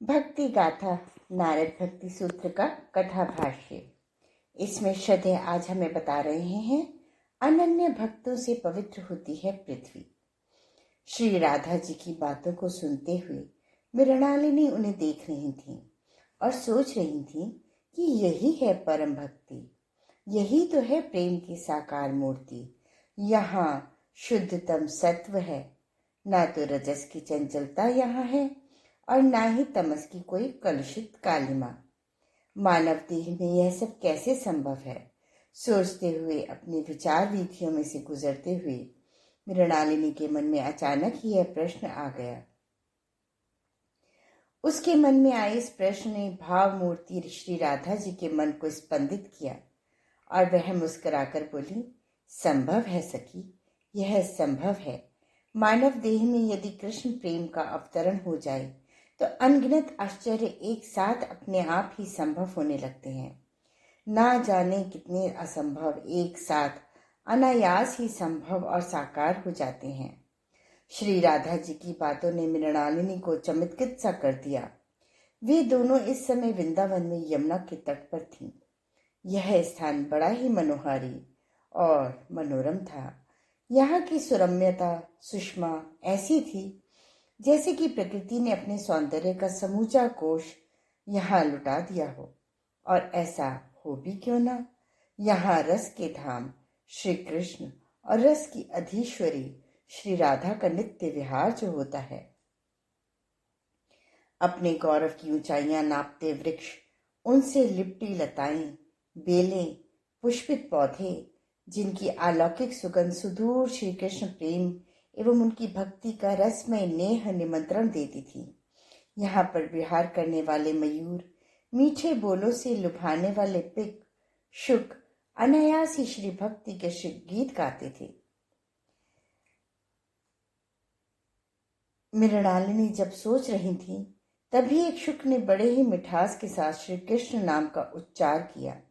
भक्ति गाथा नारद भक्ति सूत्र का कथा भाष्य। इसमें श्रद्धे आज हमें बता रहे हैं अनन्य भक्तों से पवित्र होती है पृथ्वी। श्री राधा जी की बातों को सुनते हुए मृणालिनी उन्हें देख रही थी और सोच रही थी कि यही है परम भक्ति, यही तो है प्रेम की साकार मूर्ति। यहाँ शुद्धतम सत्व है, ना तो रजस की चंचलता यहाँ है और ना ही तमस की कोई कलुषित कालिमा। मानव देह में यह सब कैसे संभव है? सोचते हुए अपने विचार वीथियों में से गुजरते हुए मृणालिनी के मन में अचानक ही यह प्रश्न आ गया। उसके मन में आए इस प्रश्न ने भाव मूर्ति श्री राधा जी के मन को स्पंदित किया और वह मुस्कुराकर बोली, संभव है सखी, यह संभव है। मानव देह में यदि कृष्ण प्रेम का अवतरण हो जाए तो अनगिनत आश्चर्य एक साथ अपने आप ही संभव होने लगते हैं। ना जाने कितने असंभव एक साथ अनायास ही संभव और साकार हो जाते हैं। श्री राधा जी की बातों ने मृणालिनी को चमत्कृत सा कर दिया। वे दोनों इस समय वृंदावन में यमुना के तट पर थीं। यह स्थान बड़ा ही मनोहारी और मनोरम था। यहाँ की सुरम्यता सुषमा ऐसी थी जैसे कि प्रकृति ने अपने सौंदर्य का समूचा कोष यहाँ लुटा दिया हो। और ऐसा हो भी क्यों ना, यहाँ रस के धाम श्री कृष्ण और रस की अधीश्वरी श्री राधा का नित्य विहार जो होता है। अपने गौरव की ऊंचाइयां नापते वृक्ष, उनसे लिपटी लताएं, बेलें, पुष्पित पौधे, जिनकी अलौकिक सुगंध सुदूर श्री कृष्ण प्रेम एवं उनकी भक्ति का रसमय नेह निमंत्रण देती थी। यहाँ पर विहार करने वाले मयूर, मीठे बोलों से लुभाने वाले पिक, शुक अनायास ही श्री भक्ति के गीत गाते थे। मृणालिनी जब सोच रही थी तभी एक शुक ने बड़े ही मिठास के साथ श्री कृष्ण नाम का उच्चार किया।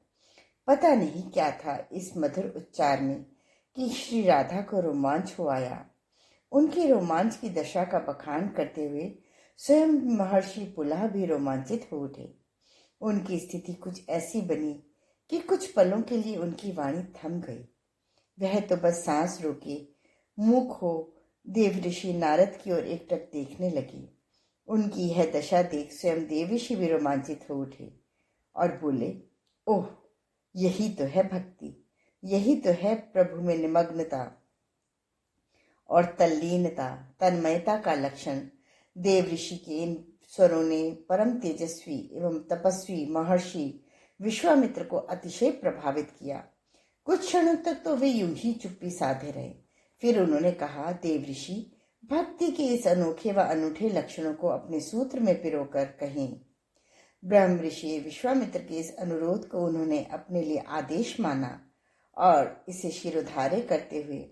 पता नहीं क्या था इस मधुर उच्चार में कि श्री राधा को रोमांच हो आया। उनके रोमांच की दशा का बखान करते हुए स्वयं महर्षि पुलह भी रोमांचित हो उठे। उनकी स्थिति कुछ ऐसी बनी कि कुछ पलों के लिए उनकी वाणी थम गई। वह तो बस सांस रोके मुख हो देव ऋषि नारद की ओर एकटक देखने लगी। उनकी यह दशा देख स्वयं देव ऋषि भी रोमांचित हो उठे और बोले, ओह, यही तो है भक्ति, यही तो है प्रभु में निमग्नता और तल्लीनता तन्मयता का लक्षण। देव ऋषि के इन स्वरों ने परम तेजस्वी एवं तपस्वी महर्षि विश्वामित्र को अतिशय प्रभावित किया। कुछ क्षणों तक तो वे यूं ही चुप्पी साधे रहे। फिर उन्होंने कहा, देव ऋषि, भक्ति के इस अनोखे व अनूठे लक्षणों को अपने सूत्र में पिरोकर कहें। ब्रह्म ऋषि विश्वामित्र के इस अनुरोध को उन्होंने अपने लिए आदेश माना और इसे शिरोधार्य करते हुए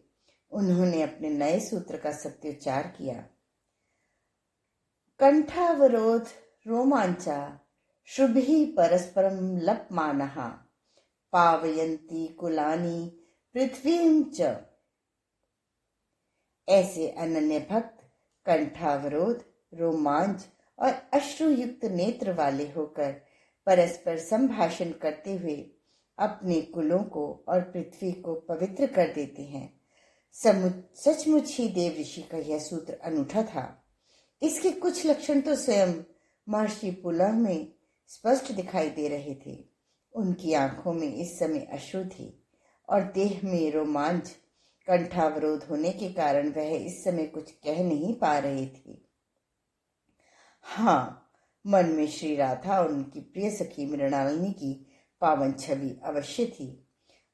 उन्होंने अपने नए सूत्र का सत्योच्चार किया। कंठावरोध रोमांचा शुभि परस्परम लपमानः पावयन्ति कुलानि पृथ्वीं च। ऐसे अनन्य भक्त कंठावरोध, रोमांच और अश्रुयुक्त नेत्र वाले होकर परस्पर संभाषण करते हुए अपने कुलों को और पृथ्वी को पवित्र कर देते हैं। सचमुच ही देव ऋषि का यह सूत्र अनूठा था। इसके कुछ लक्षण तो स्वयं महर्षि पुलह में स्पष्ट दिखाई दे रहे थे। उनकी आंखों में इस समय अश्रु थे और देह में रोमांच। कंठावरोध होने के कारण वह इस समय कुछ कह नहीं पा रहे थे। हाँ, मन में श्री राधा और उनकी प्रिय सखी मृणालिनी की पावन छवि अवश्य थी।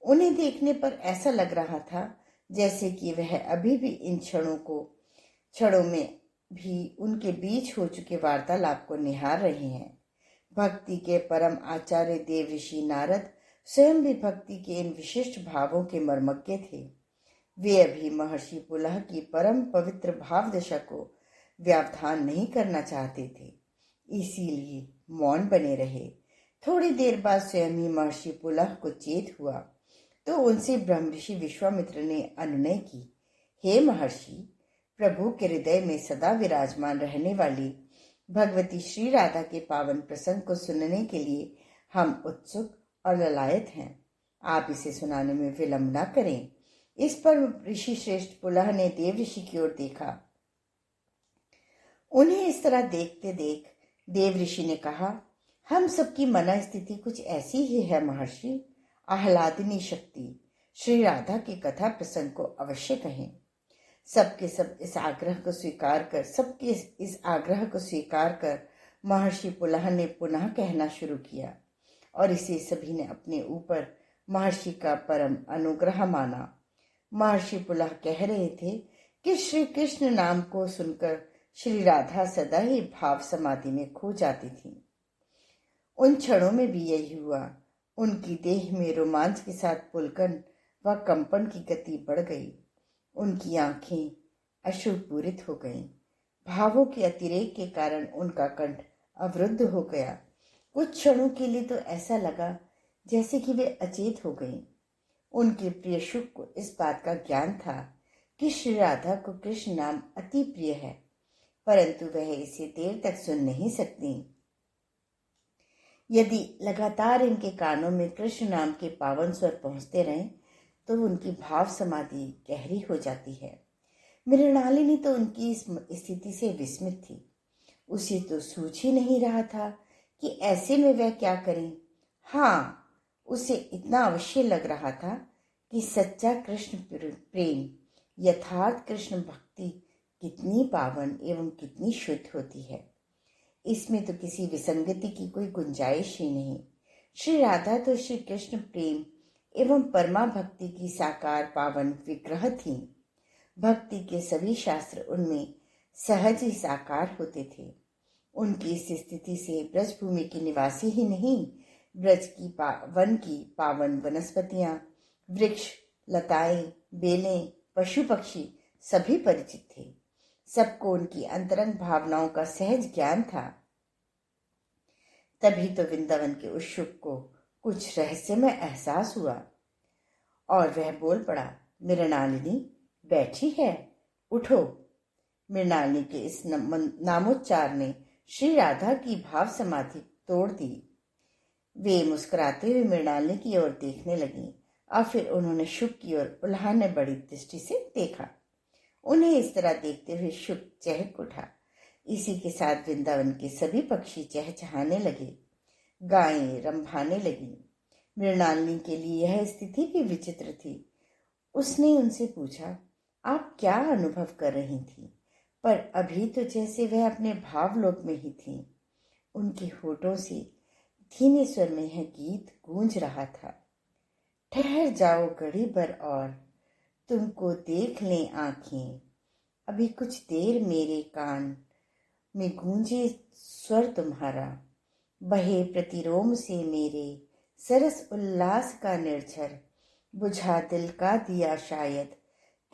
उन्हें देखने पर ऐसा लग रहा था जैसे कि वह अभी भी इन क्षणों में भी उनके बीच हो चुके वार्तालाप को निहार रहे हैं। भक्ति के परम आचार्य देव ऋषि नारद स्वयं भी भक्ति के इन विशिष्ट भावों के मर्मज्ञ थे। वे अभी महर्षि पुलह की परम पवित्र भाव दशा को व्यावधान नहीं करना चाहते थे, इसीलिए मौन बने रहे। थोड़ी देर बाद स्वयं ही महर्षि पुलह को चेत हुआ तो उनसे ब्रह्म ऋषि विश्वामित्र ने अनुनय की, हे महर्षि, प्रभु के हृदय में सदा विराजमान रहने वाली भगवती श्री राधा के पावन प्रसंग को सुनने के लिए हम उत्सुक और ललायत हैं। आप इसे सुनाने में विलंब न करें। इस पर ऋषि श्रेष्ठ पुलह ने देव ऋषि की ओर देखा। उन्हें इस तरह देखते देख देव ऋषि ने कहा, हम सबकी मन स्थिति कुछ ऐसी ही है महर्षि। आह्लादिनी शक्ति श्री राधा की कथा प्रसंग को अवश्य कहें। सबके सब इस आग्रह को स्वीकार कर महर्षि पुलह ने पुनः कहना शुरू किया और इसे सभी ने अपने ऊपर महर्षि का परम अनुग्रह माना। महर्षि पुलह कह रहे थे कि श्री कृष्ण नाम को सुनकर श्री राधा सदा ही भाव समाधि में खो जाती थी। उन क्षणों में भी यही हुआ। उनकी देह में रोमांच के साथ पुलकन व कंपन की गति बढ़ गई। उनकी आंखें अश्रुपूरित हो गईं। भावों के अतिरेक के कारण उनका कंठ अवरुद्ध हो गया। कुछ क्षणों के लिए तो ऐसा लगा जैसे कि वे अचेत हो गईं। उनके प्रिय शुक को इस बात का ज्ञान था कि श्री राधा को कृष्ण नाम अति प्रिय है, परंतु वह इसे देर तक सुन नहीं सकती। यदि लगातार इनके कानों में कृष्ण नाम के पावन स्वर पहुंचते रहें तो उनकी भाव समाधि गहरी हो जाती है। मृणालिनी तो उनकी इस स्थिति से विस्मित थी। उसे तो सूझ ही नहीं रहा था कि ऐसे में वह क्या करें। हाँ, उसे इतना अवश्य लग रहा था कि सच्चा कृष्ण प्रेम, यथार्थ कृष्ण भक्ति कितनी पावन एवं कितनी शुद्ध होती है। इसमें तो किसी विसंगति की कोई गुंजाइश ही नहीं। श्री राधा तो श्री कृष्ण प्रेम एवं परमा भक्ति की साकार पावन विग्रह थी। भक्ति के सभी शास्त्र उनमें सहज ही साकार होते थे। उनकी इस स्थिति से ब्रजभूमि के निवासी ही नहीं, ब्रज की वन की पावन वनस्पतियां, वृक्ष, लताएं, बेलें, पशु पक्षी सभी परिचित थे। सबको उनकी अंतरंग भावनाओं का सहज ज्ञान था। तभी तो वृंदावन के उस शुक को कुछ रहस्यमय एहसास हुआ और वह बोल पड़ा, मृणालिनी बैठी है, उठो। मृणालिनी के इस नामोच्चार ने श्री राधा की भाव समाधि तोड़ दी। वे मुस्कुराते हुए मृणालिनी की ओर देखने लगी और फिर उन्होंने शुक की ओर पुलह ने बड़ी दृष्टि से देखा। उन्हें इस तरह देखते हुए शुक चहक उठा। इसी के साथ वृंदावन के सभी पक्षी चहचहाने लगे, गायें रंभाने लगी। मृणालिनी के लिए यह स्थिति भी विचित्र थी। उसने उनसे पूछा, आप क्या अनुभव कर रही थी? पर अभी तो जैसे वह अपने भावलोक में ही थी। उनके होठों से धीमे स्वर में यह गीत गूंज रहा था, ठहर जाओ घड़ी भर और तुमको देख लें आंखें, अभी कुछ देर मेरे कान में गूंजे स्वर तुम्हारा, बहे प्रतिरोम से मेरे सरस उल्लास का निर्झर, बुझा दिल का दिया शायद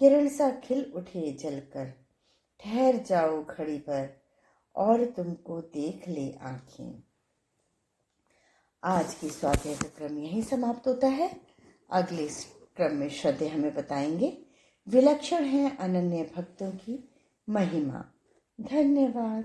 किरण सा खिल उठे जलकर, ठहर जाओ घड़ी भर और तुमको देख ले आंखें। आज की स्वाध्याय का क्रम यही समाप्त होता है। अगले क्रम में श्रद्धे हमें बताएंगे विलक्षण है अनन्य भक्तों की महिमा। धन्यवाद।